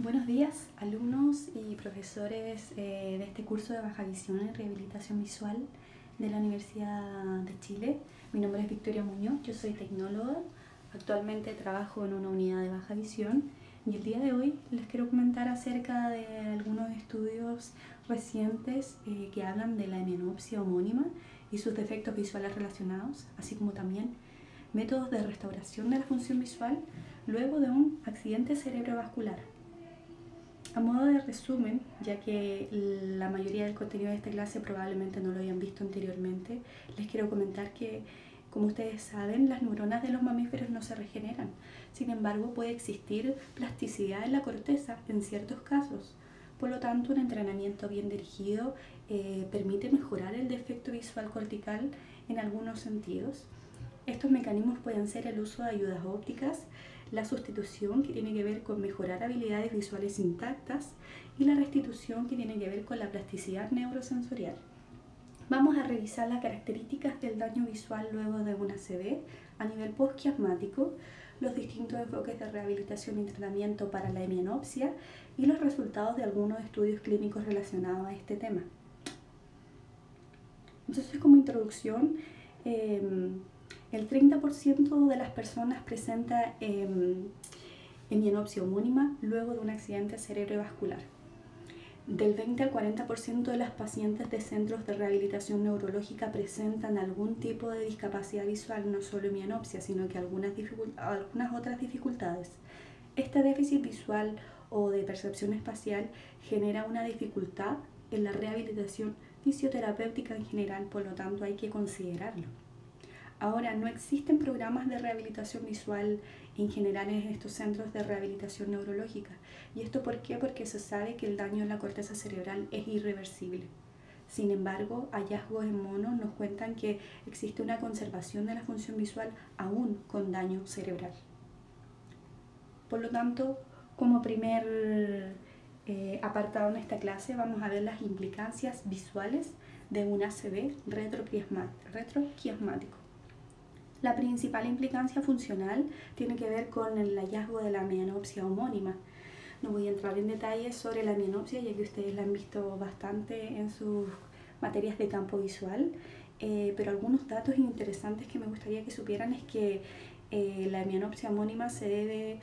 Buenos días, alumnos y profesores de este curso de Baja Visión y Rehabilitación Visual de la Universidad de Chile. Mi nombre es Victoria Muñoz, yo soy tecnóloga, actualmente trabajo en una unidad de Baja Visión y el día de hoy les quiero comentar acerca de algunos estudios recientes que hablan de la hemianopsia homónima y sus defectos visuales relacionados, así como también métodos de restauración de la función visual luego de un accidente cerebrovascular. A modo de resumen, ya que la mayoría del contenido de esta clase probablemente no lo hayan visto anteriormente, les quiero comentar que, como ustedes saben, las neuronas de los mamíferos no se regeneran. Sin embargo, puede existir plasticidad en la corteza en ciertos casos. Por lo tanto, un entrenamiento bien dirigido permite mejorar el defecto visual cortical en algunos sentidos. Estos mecanismos pueden ser el uso de ayudas ópticas, la sustitución, que tiene que ver con mejorar habilidades visuales intactas, y la restitución, que tiene que ver con la plasticidad neurosensorial. Vamos a revisar las características del daño visual luego de una ACV a nivel postquiasmático, los distintos enfoques de rehabilitación y tratamiento para la hemianopsia y los resultados de algunos estudios clínicos relacionados a este tema. Entonces, como introducción, el 30% de las personas presenta hemianopsia homónima luego de un accidente cerebrovascular. Del 20 al 40% de las pacientes de centros de rehabilitación neurológica presentan algún tipo de discapacidad visual, no solo hemianopsia, sino que algunas otras dificultades. Este déficit visual o de percepción espacial genera una dificultad en la rehabilitación fisioterapéutica en general, por lo tanto hay que considerarlo. Ahora, no existen programas de rehabilitación visual en general en estos centros de rehabilitación neurológica. ¿Y esto por qué? Porque se sabe que el daño en la corteza cerebral es irreversible. Sin embargo, hallazgos en monos nos cuentan que existe una conservación de la función visual aún con daño cerebral. Por lo tanto, como primer apartado en esta clase, vamos a ver las implicancias visuales de un ACV retroquiasmático. La principal implicancia funcional tiene que ver con el hallazgo de la hemianopsia homónima. No voy a entrar en detalles sobre la hemianopsia, ya que ustedes la han visto bastante en sus materias de campo visual, pero algunos datos interesantes que me gustaría que supieran es que la hemianopsia homónima se debe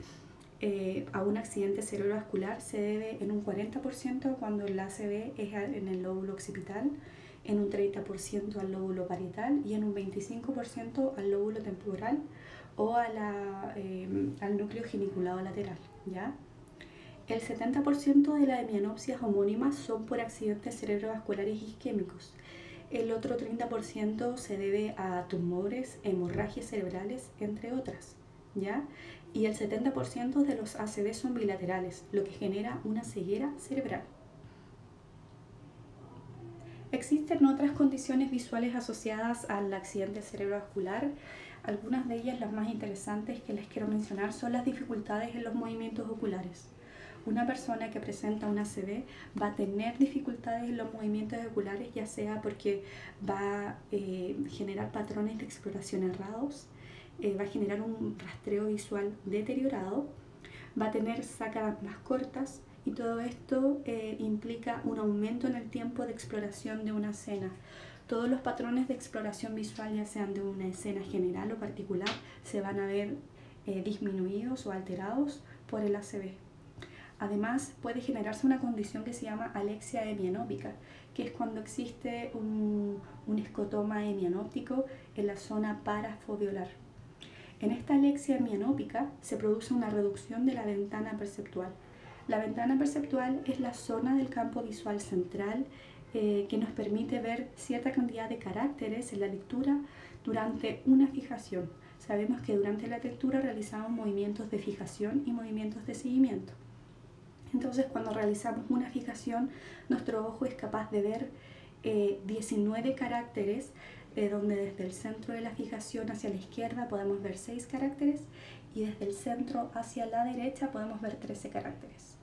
a un accidente cerebrovascular, se debe en un 40% cuando el ACV es en el lóbulo occipital, en un 30% al lóbulo parietal y en un 25% al lóbulo temporal o al núcleo geniculado lateral, ¿ya? El 70% de las hemianopsias homónimas son por accidentes cerebrovasculares isquémicos. El otro 30% se debe a tumores, hemorragias cerebrales, entre otras, ¿ya? Y el 70% de los ACV son bilaterales, lo que genera una ceguera cerebral. Existen otras condiciones visuales asociadas al accidente cerebrovascular. Algunas de ellas, las más interesantes que les quiero mencionar, son las dificultades en los movimientos oculares. Una persona que presenta una ACV va a tener dificultades en los movimientos oculares, ya sea porque va a generar patrones de exploración errados, va a generar un rastreo visual deteriorado, va a tener sácadas más cortas, y todo esto implica un aumento en el tiempo de exploración de una escena. Todos los patrones de exploración visual, ya sean de una escena general o particular, se van a ver disminuidos o alterados por el ACV. Además, puede generarse una condición que se llama alexia hemianópica, que es cuando existe un escotoma hemianóptico en la zona parafoveolar. En esta alexia hemianópica se produce una reducción de la ventana perceptual. La ventana perceptual es la zona del campo visual central que nos permite ver cierta cantidad de caracteres en la lectura durante una fijación. Sabemos que durante la lectura realizamos movimientos de fijación y movimientos de seguimiento. Entonces, cuando realizamos una fijación, nuestro ojo es capaz de ver 19 caracteres, donde desde el centro de la fijación hacia la izquierda podemos ver 6 caracteres y desde el centro hacia la derecha podemos ver 13 caracteres.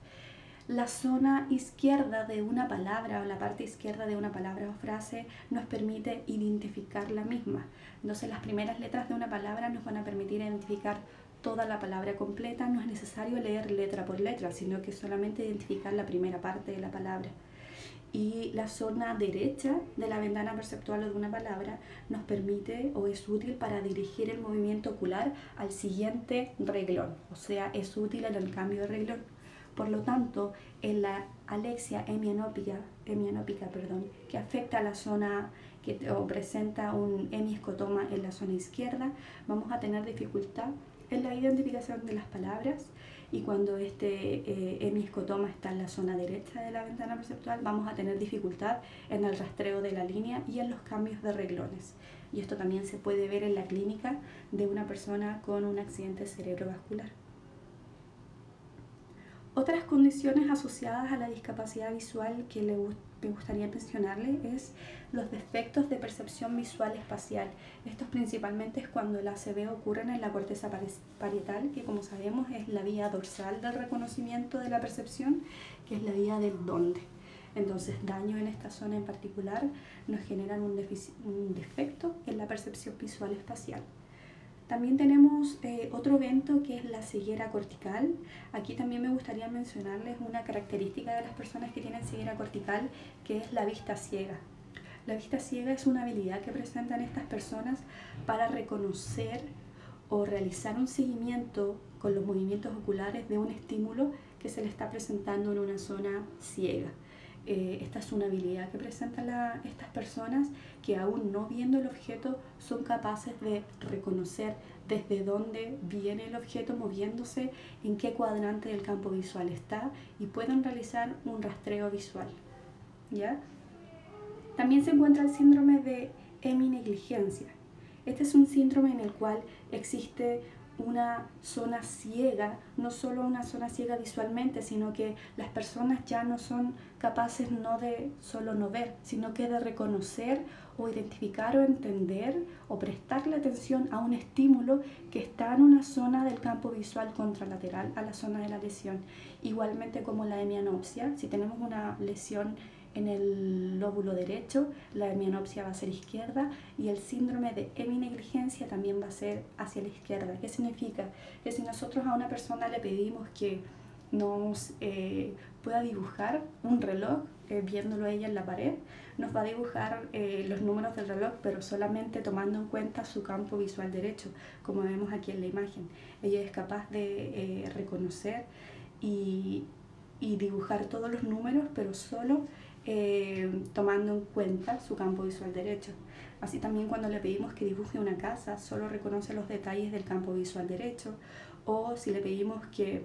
La zona izquierda de una palabra o la parte izquierda de una palabra o frase nos permite identificar la misma. Entonces, las primeras letras de una palabra nos van a permitir identificar toda la palabra completa, no es necesario leer letra por letra, sino que solamente identificar la primera parte de la palabra. Y la zona derecha de la ventana perceptual o de una palabra nos permite o es útil para dirigir el movimiento ocular al siguiente reglón, o sea, es útil en el cambio de reglón. Por lo tanto, en la alexia hemianópica, que afecta a la zona o presenta un hemiescotoma en la zona izquierda, vamos a tener dificultad en la identificación de las palabras, y cuando este hemiescotoma está en la zona derecha de la ventana perceptual, vamos a tener dificultad en el rastreo de la línea y en los cambios de reglones. Y esto también se puede ver en la clínica de una persona con un accidente cerebrovascular. Otras condiciones asociadas a la discapacidad visual que me gustaría mencionarles es los defectos de percepción visual espacial. Estos principalmente es cuando el ACV ocurre en la corteza parietal, que como sabemos es la vía dorsal del reconocimiento de la percepción, que es la vía del dónde. Entonces, daño en esta zona en particular nos generan un defecto en la percepción visual espacial. También tenemos otro evento que es la ceguera cortical. Aquí también me gustaría mencionarles una característica de las personas que tienen ceguera cortical, que es la vista ciega. La vista ciega es una habilidad que presentan estas personas para reconocer o realizar un seguimiento con los movimientos oculares de un estímulo que se le está presentando en una zona ciega. Esta es una habilidad que presentan estas personas que aún no viendo el objeto son capaces de reconocer desde dónde viene el objeto moviéndose, en qué cuadrante del campo visual está, y pueden realizar un rastreo visual, ¿ya? También se encuentra el síndrome de heminegligencia. Este es un síndrome en el cual existe una zona ciega, no solo una zona ciega visualmente, sino que las personas ya no son capaces no de solo no ver, sino que de reconocer o identificar o entender o prestarle atención a un estímulo que está en una zona del campo visual contralateral a la zona de la lesión. Igualmente como la hemianopsia, si tenemos una lesión en el lóbulo derecho, la hemianopsia va a ser izquierda, y el síndrome de heminegligencia también va a ser hacia la izquierda. ¿Qué significa? Que si nosotros a una persona le pedimos que nos pueda dibujar un reloj, viéndolo ella en la pared, nos va a dibujar los números del reloj, pero solamente tomando en cuenta su campo visual derecho, como vemos aquí en la imagen. Ella es capaz de reconocer y dibujar todos los números, pero solo tomando en cuenta su campo visual derecho. Así también cuando le pedimos que dibuje una casa, solo reconoce los detalles del campo visual derecho, o si le pedimos que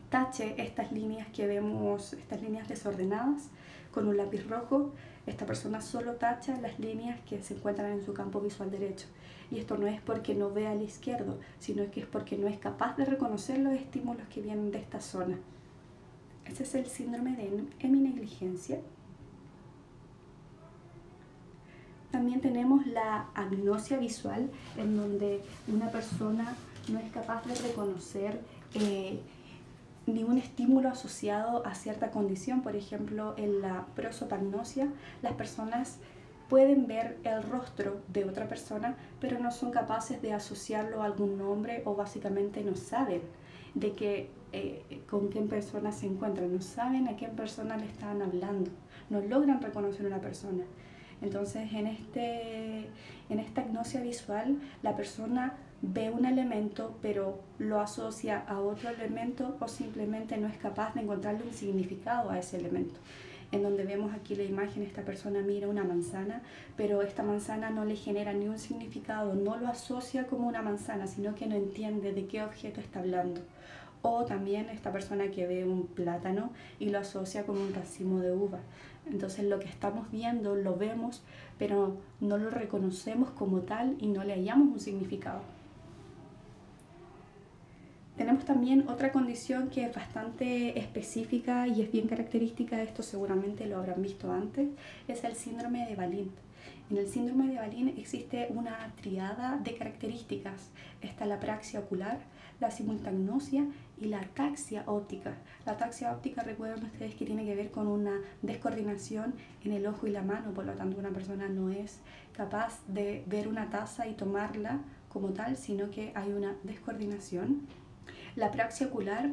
tache estas líneas que vemos, estas líneas desordenadas, con un lápiz rojo, esta persona solo tacha las líneas que se encuentran en su campo visual derecho. Y esto no es porque no vea al izquierdo, sino que es porque no es capaz de reconocer los estímulos que vienen de esta zona. Ese es el síndrome de heminegligencia. También tenemos la agnosia visual, en donde una persona no es capaz de reconocer ningún estímulo asociado a cierta condición. Por ejemplo, en la prosopagnosia, las personas pueden ver el rostro de otra persona, pero no son capaces de asociarlo a algún nombre, o básicamente no saben de con qué persona se encuentran, no saben a qué persona le están hablando, no logran reconocer a una persona. Entonces, en esta agnosia visual, la persona ve un elemento, pero lo asocia a otro elemento, o simplemente no es capaz de encontrarle un significado a ese elemento. En donde vemos aquí la imagen, esta persona mira una manzana, pero esta manzana no le genera ni un significado, no lo asocia como una manzana, sino que no entiende de qué objeto está hablando. O también esta persona que ve un plátano y lo asocia con un racimo de uva. Entonces lo que estamos viendo lo vemos, pero no lo reconocemos como tal y no le hallamos un significado. Tenemos también otra condición que es bastante específica y es bien característica, esto seguramente lo habrán visto antes, es el síndrome de Balint. En el síndrome de Balint existe una triada de características. Está la apraxia ocular, la simultagnosia y la ataxia óptica. La ataxia óptica, recuerden ustedes que tiene que ver con una descoordinación en el ojo y la mano, por lo tanto una persona no es capaz de ver una taza y tomarla como tal, sino que hay una descoordinación. La apraxia ocular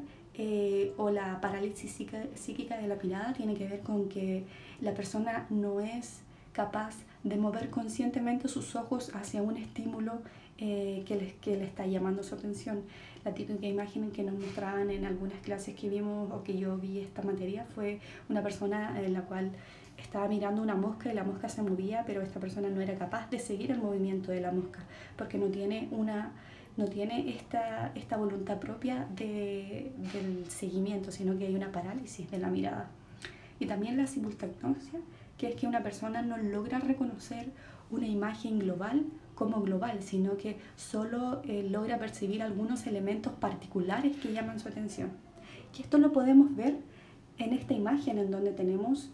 o la parálisis psíquica de la mirada tiene que ver con que la persona no es capaz de mover conscientemente sus ojos hacia un estímulo que le está llamando su atención. La típica imagen que nos mostraban en algunas clases que vimos o que yo vi esta materia fue una persona en la cual estaba mirando una mosca y la mosca se movía, pero esta persona no era capaz de seguir el movimiento de la mosca porque no tiene esta voluntad propia del seguimiento, sino que hay una parálisis de la mirada. Y también la simultagnosia, que es que una persona no logra reconocer una imagen global como global, sino que solo logra percibir algunos elementos particulares que llaman su atención. Y esto lo podemos ver en esta imagen en donde tenemos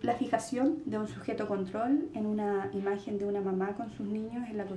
la fijación de un sujeto control en una imagen de una mamá con sus niños en la